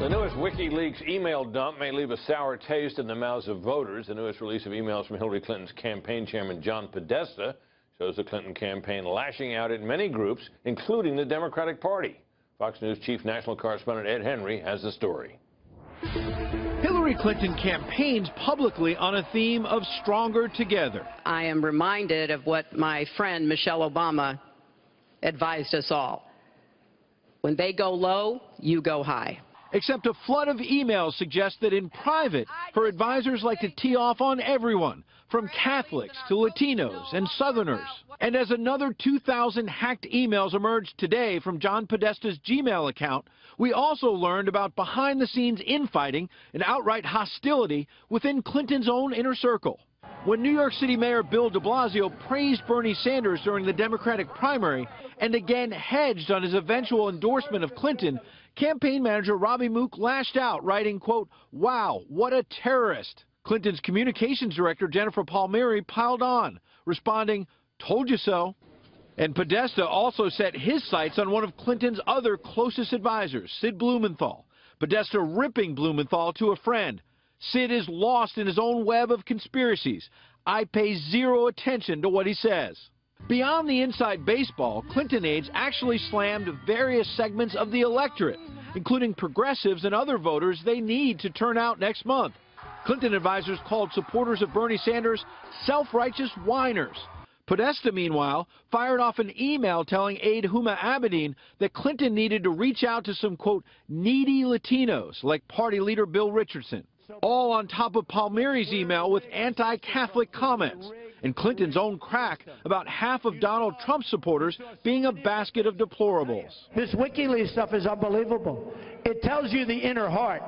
The newest WikiLeaks email dump may leave a sour taste in the mouths of voters. The newest release of emails from Hillary Clinton's campaign chairman, John Podesta, shows the Clinton campaign lashing out at many groups, including the Democratic Party. Fox News chief national correspondent Ed Henry has the story. Hillary Clinton campaigns publicly on a theme of stronger together. I am reminded of what my friend Michelle Obama advised us all. When they go low, you go high. Except a flood of emails suggest that in private, her advisors like to tee off on everyone, from Catholics to Latinos and Southerners. And as another 2,000 hacked emails emerged today from John Podesta's Gmail account, we also learned about behind-the-scenes infighting and outright hostility within Clinton's own inner circle. When New York City Mayor Bill de Blasio praised Bernie Sanders during the Democratic primary and again hedged on his eventual endorsement of Clinton, campaign manager Robbie Mook lashed out, writing, quote, "Wow, what a terrorist." Clinton's communications director, Jennifer Palmieri, piled on, responding, "Told you so." And Podesta also set his sights on one of Clinton's other closest advisors, Sid Blumenthal. Podesta ripping Blumenthal to a friend. Sid is lost in his own web of conspiracies. I pay zero attention to what he says. Beyond the inside baseball, Clinton aides actually slammed various segments of the electorate, including progressives and other voters they need to turn out next month. Clinton advisors called supporters of Bernie Sanders self-righteous whiners. Podesta, meanwhile, fired off an email telling aide Huma Abedin that Clinton needed to reach out to some, quote, needy Latinos, like party leader Bill Richardson. All on top of Palmieri's email with anti-Catholic comments, and Clinton's own crack about half of Donald Trump's supporters being a basket of deplorables. This WikiLeaks stuff is unbelievable. It tells you the inner heart.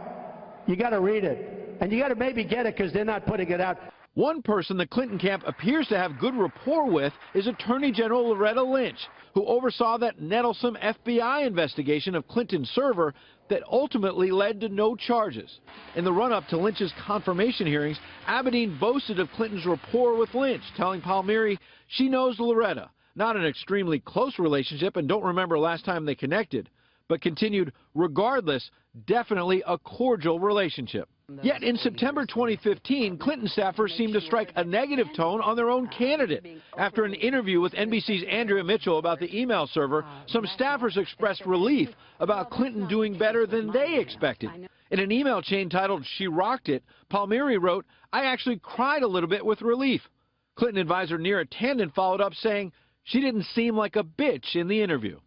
You got to read it, and you got to maybe get it because they're not putting it out. One person the Clinton camp appears to have good rapport with is Attorney General Loretta Lynch, who oversaw that nettlesome FBI investigation of Clinton's server that ultimately led to no charges. In the run-up to Lynch's confirmation hearings, Abedin boasted of Clinton's rapport with Lynch, telling Palmieri she knows Loretta, not an extremely close relationship and don't remember last time they connected, but continued, regardless, definitely a cordial relationship. Yet in September 2015, Clinton staffers seemed to strike a negative tone on their own candidate. After an interview with NBC's Andrea Mitchell about the email server, some staffers expressed relief about Clinton doing better than they expected. In an email chain titled "She Rocked It," Palmieri wrote, "I actually cried a little bit with relief." Clinton advisor Neera Tanden followed up saying she didn't seem like a bitch in the interview.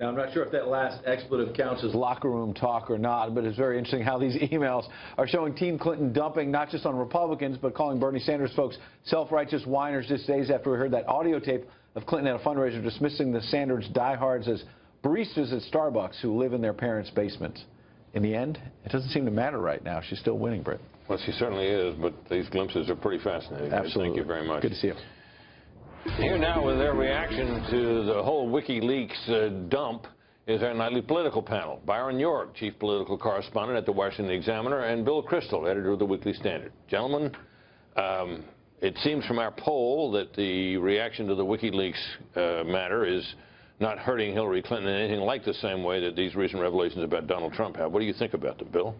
Now, I'm not sure if that last expletive counts as locker room talk or not, but it's very interesting how these emails are showing Team Clinton dumping not just on Republicans, but calling Bernie Sanders folks self-righteous whiners just days after we heard that audio tape of Clinton at a fundraiser dismissing the Sanders diehards as baristas at Starbucks who live in their parents' basements. In the end, it doesn't seem to matter right now. She's still winning, Britt. Well, she certainly is, but these glimpses are pretty fascinating. Absolutely. Thank you very much. Good to see you. Here now with their reaction to the whole WikiLeaks dump is our nightly political panel. Byron York, chief political correspondent at the Washington Examiner, and Bill Kristol, editor of the Weekly Standard. Gentlemen, it seems from our poll that the reaction to the WikiLeaks matter is not hurting Hillary Clinton in anything like the same way that these recent revelations about Donald Trump have. What do you think about them, Bill?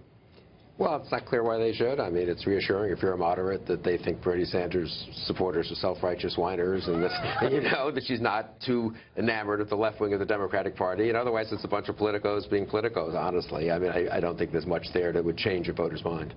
Well, it's not clear why they should. I mean, it's reassuring if you're a moderate that they think Bernie Sanders supporters are self-righteous whiners and that, you know, that she's not too enamored of the left wing of the Democratic Party. And otherwise, it's a bunch of politicos being politicos, honestly. I mean, I don't think there's much there that would change a voter's mind.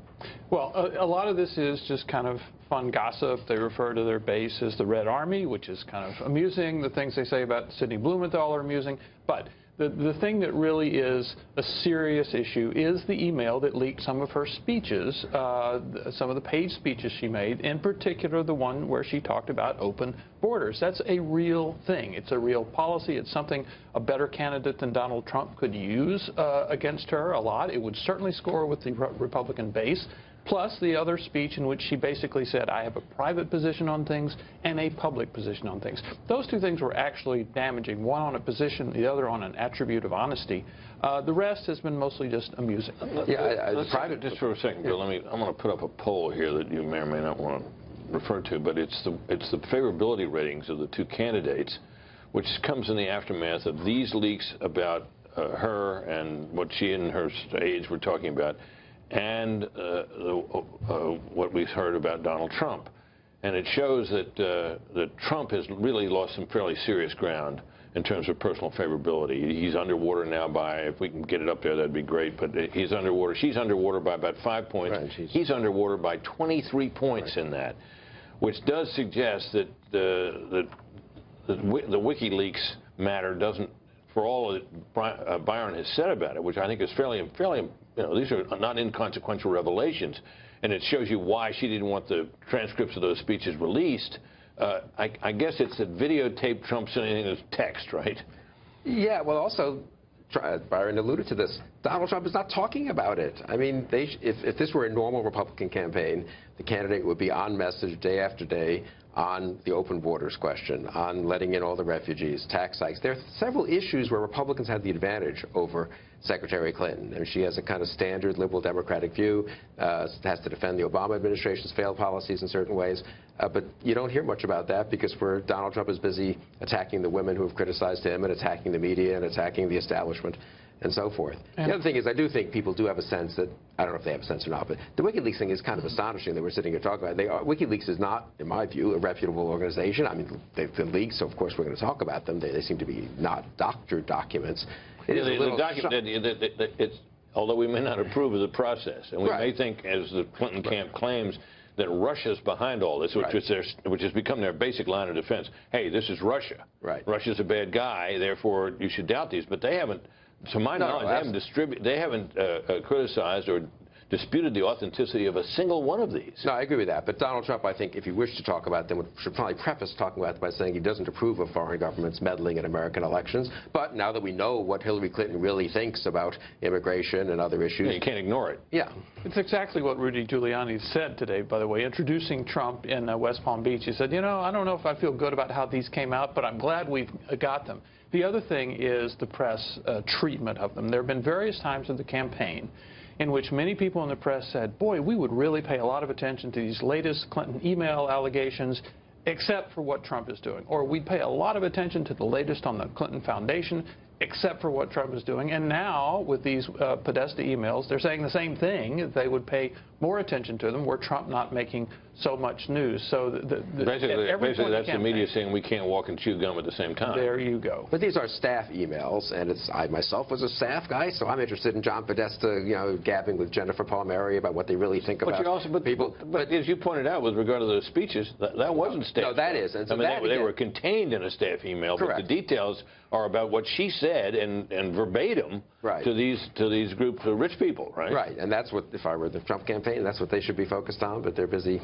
Well, a lot of this is just kind of fun gossip. They refer to their base as the Red Army, which is kind of amusing. The things they say about Sidney Blumenthal are amusing. But the thing that really is a serious issue is the email that leaked some of her speeches, some of the paid speeches she made, in particular the one where she talked about open borders. That's a real thing. It's a real policy. It's something a better candidate than Donald Trump could use against her a lot. It would certainly score with the Republican base. Plus the other speech in which she basically said, I have a private position on things and a public position on things. Those two things were actually damaging, one on a position, the other on an attribute of honesty. The rest has been mostly just amusing. Let's private just for a second, Bill. I'm going to put up a poll here that you may or may not want to refer to, but it's the favorability ratings of the two candidates, which comes in the aftermath of these leaks about her and what she and her aides were talking about, and what we've heard about Donald Trump. And it shows that Trump has really lost some fairly serious ground in terms of personal favorability. He's underwater now by, if we can get it up there, that'd be great, but he's underwater. She's underwater by about 5 points. Right, he's underwater by 23 points in that, which does suggest that the WikiLeaks matter doesn't, for all that Byron has said about it, which I think is fairly, these are not inconsequential revelations, and it shows you why she didn't want the transcripts of those speeches released. I guess it's that videotape trumps anything as text, right? Yeah, well, also, Byron alluded to this, Donald Trump is not talking about it. I mean, if this were a normal Republican campaign, the candidate would be on message day after day on the open borders question, on letting in all the refugees, tax hikes. There are several issues where Republicans had the advantage over Secretary Clinton. And she has a kind of standard liberal democratic view, has to defend the Obama administration's failed policies in certain ways. But you don't hear much about that because Donald Trump is busy attacking the women who have criticized him and attacking the media and attacking the establishment and so forth. And the other thing is, I do think people do have a sense that, I don't know if they have a sense or not, but the WikiLeaks thing is kind of astonishing that we're sitting here talking about it. WikiLeaks is not, in my view, a reputable organization. I mean, they've been leaked, so of course we're going to talk about them. They seem to be not doctored documents. It is a little although we may not approve of the process, and we may think, as the Clinton camp claims, that Russia's behind all this, which has become their basic line of defense. Hey, this is Russia. Russia's a bad guy, therefore you should doubt these. But they haven't, to my knowledge, they haven't criticized or disputed the authenticity of a single one of these. No, I agree with that. But Donald Trump, I think, if he wished to talk about them, should probably preface talking about them by saying he doesn't approve of foreign governments meddling in American elections. But now that we know what Hillary Clinton really thinks about immigration and other issues, you can't ignore it. Yeah. It's exactly what Rudy Giuliani said today, by the way, introducing Trump in West Palm Beach. He said, you know, I don't know if I feel good about how these came out, but I'm glad we've got them. The other thing is the press treatment of them. There have been various times in the campaign in which many people in the press said, boy, we would really pay a lot of attention to these latest Clinton email allegations, except for what Trump is doing. Or we'd pay a lot of attention to the latest on the Clinton Foundation, except for what Trump is doing. And now, with these Podesta emails, they're saying the same thing. They would pay more attention to them were Trump not making so much news. So basically that's the media saying we can't walk and chew gum at the same time. There you go. But these are staff emails, and I myself was a staff guy, so I'm interested in John Podesta, you know, gabbing with Jennifer Palmieri about what they really think about people. But as you pointed out, with regard to those speeches, that wasn't staff. No, that is. And so I mean, they were contained in a staff email, but the details are about what she said and verbatim to these groups of rich people, right? Right, and that's what, if I were the Trump campaign, that's what they should be focused on, but they're busy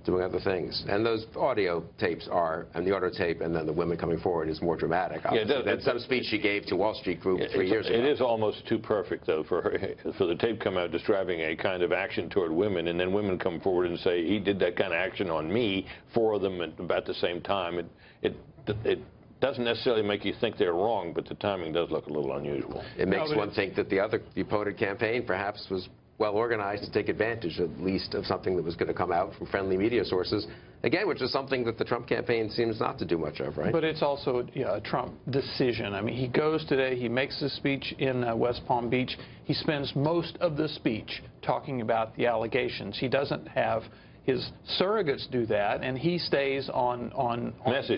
doing other things. And those audio tapes and the audio tape and then the women coming forward is more dramatic, obviously, than some speech she gave to Wall Street Group 3 years ago. It is almost too perfect, though, for the tape come out describing a kind of action toward women, and then women come forward and say, he did that kind of action on me, 4 of them at about the same time. It doesn't necessarily make you think they're wrong, but the timing does look a little unusual. It makes one think that the opponent campaign perhaps was well organized to take advantage at least of something that was going to come out from friendly media sources, again, which is something that the Trump campaign seems not to do much of, right? But it's also a Trump decision. I mean, he goes today, he makes a speech in West Palm Beach. He spends most of the speech talking about the allegations. He doesn't have his surrogates do that, and he stays on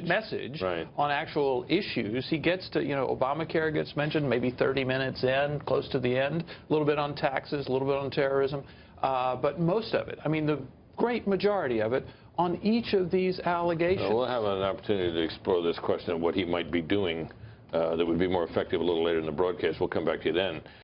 message on actual issues. He gets to, Obamacare gets mentioned maybe 30 minutes in, close to the end, a little bit on taxes, a little bit on terrorism, but most of it, I mean, the great majority of it, on each of these allegations. We'll have an opportunity to explore this question of what he might be doing that would be more effective a little later in the broadcast. We'll come back to you then.